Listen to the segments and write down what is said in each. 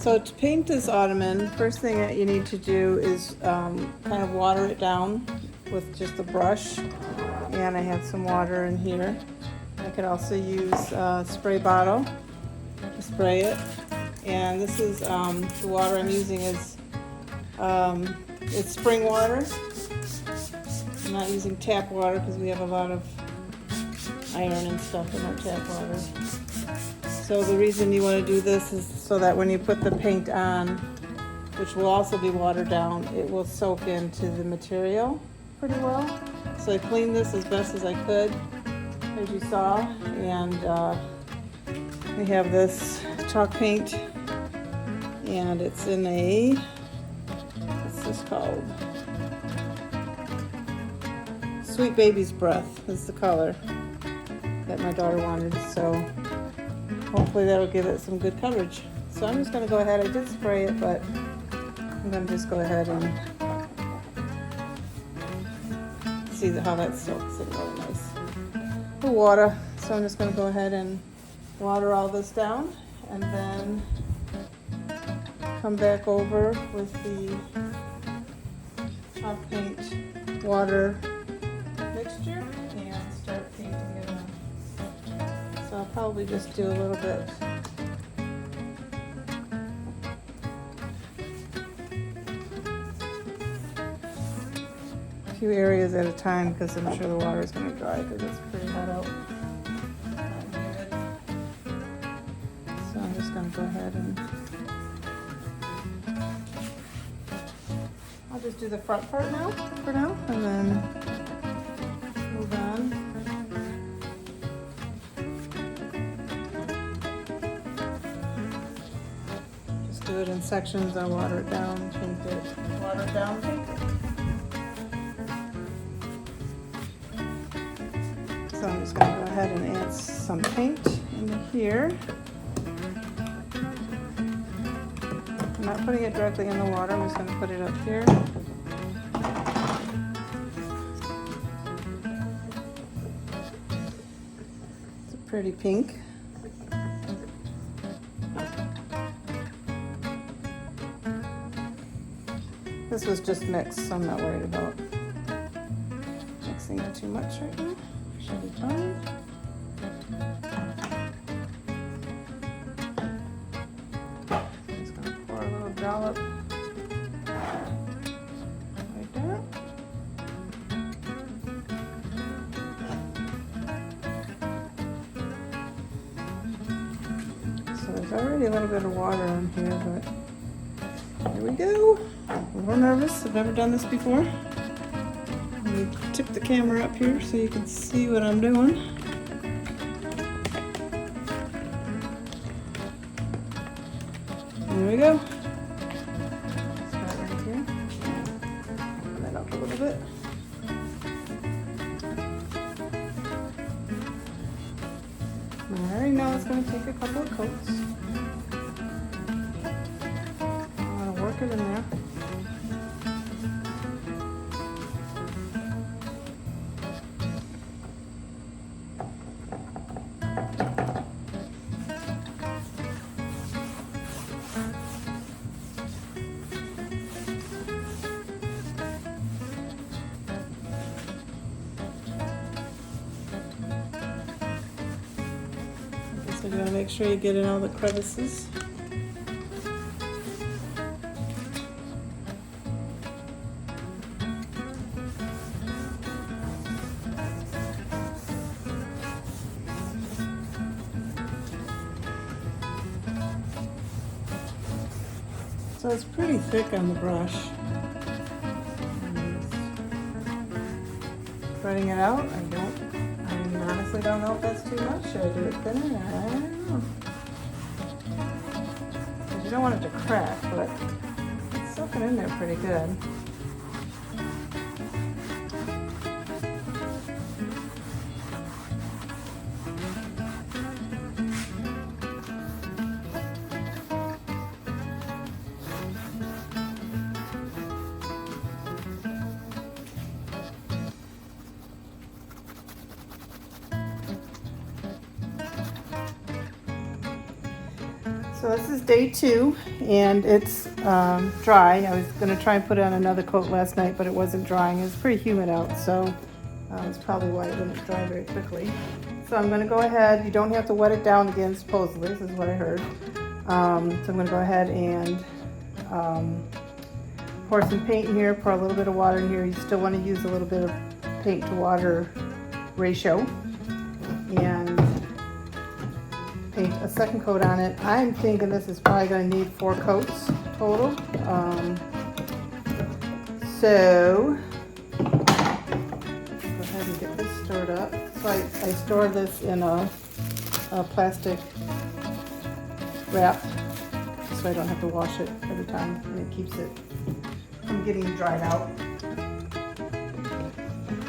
So to paint this ottoman, first thing that you need to do is kind of water it down with just a brush. And I have some water in here. I could also use a spray bottle to spray it. And this is, the water I'm using is, it's spring water. I'm not using tap water because we have a lot of iron and stuff in our tap water. So the reason you want to do this is so that when you put the paint on, which will also be watered down, it will soak into the material pretty well. So I cleaned this as best as I could, as you saw, and we have this chalk paint, and it's in a, what's this called? Sweet Baby's Breath is the color that my daughter wanted, so hopefully that'll give it some good coverage. So I'm just going to go ahead, I did spray it, but I'm going to just go ahead and see how that soaks in really nice. The water, so I'm just going to go ahead and water all this down and then come back over with the chalk paint water mixture and start painting it on. So I'll probably just do a little bit. A few areas at a time because I'm sure the water is going to dry because it's pretty hot out. So I'm just going to go ahead and I'll just do the front part now for now and then move on. Just do it in sections. I'll water it down, paint it, water it down, paint it. So I'm just going to go ahead and add some paint into here. I'm not putting it directly in the water, I'm just going to put it up here. It's a pretty pink. This was just mixed, so I'm not worried about mixing it too much right now. Should be fine. Just gonna pour a little dollop right there. So there's already a little bit of water in here, but here we go. I'm a little nervous. I've never done this before. Let me tip the camera up here so you can see what I'm doing. There we go. Start right here. Open that up a little bit. Alright, now it's going to take a couple of coats. I'm going to work it in there. So you gotta make sure you get in all the crevices. So it's pretty thick on the brush. Spreading it out, I honestly don't know if that's too much. Should I do it thinner? I don't know. Because you don't want it to crack, but it's soaking in there pretty good. So So this is day 2, and it's dry. I was going to try and put on another coat last night, but it wasn't drying. It was pretty humid out, so that's probably why it wouldn't dry very quickly. So I'm going to go ahead. You don't have to wet it down again, supposedly. This is what I heard. So I'm going to go ahead and pour some paint in here, pour a little bit of water in here. You still want to use a little bit of paint to water ratio, and paint a second coat on it. I'm thinking this is probably going to need 4 coats total. So go ahead and get this stored up. So I store this in a plastic wrap so I don't have to wash it every time, and it keeps it from getting dried out. Go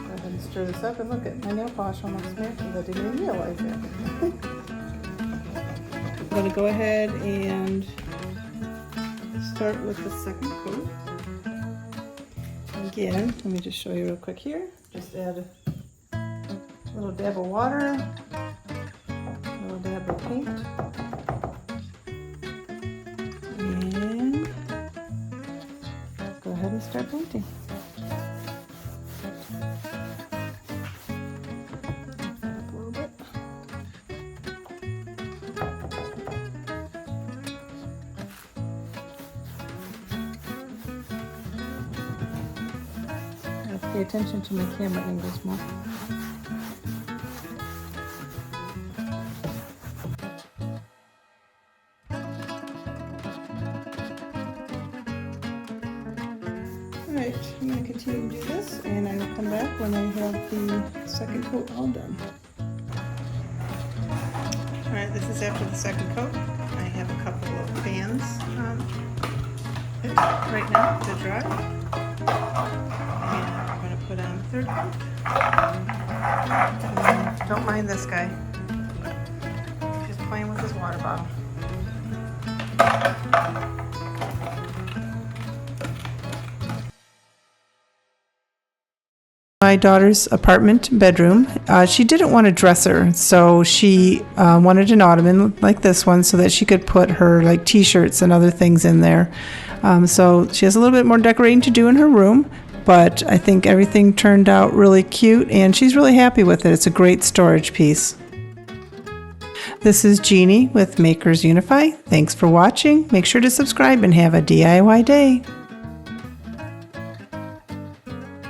ahead and stir this up, and look at my nail polish almost matches. I didn't even realize it. I'm going to go ahead and start with the second coat. Again, let me just show you real quick here. Just add a little dab of water, a little dab of paint, and go ahead and start painting. Pay attention to my camera angles more. Alright, I'm going to continue to do this, and I will come back when I have the second coat all done. Alright, this is after the second coat. I have a couple of fans right now to dry. Put on the third coat. Don't mind this guy. Just playing with his water bottle. My daughter's apartment bedroom. She didn't want a dresser, so she wanted an ottoman like this one so that she could put her like t-shirts and other things in there. So she has a little bit more decorating to do in her room. But I think everything turned out really cute, and she's really happy with it. It's a great storage piece. This is Jeannie with Makers Unify. Thanks for watching. Make sure to subscribe and have a DIY day.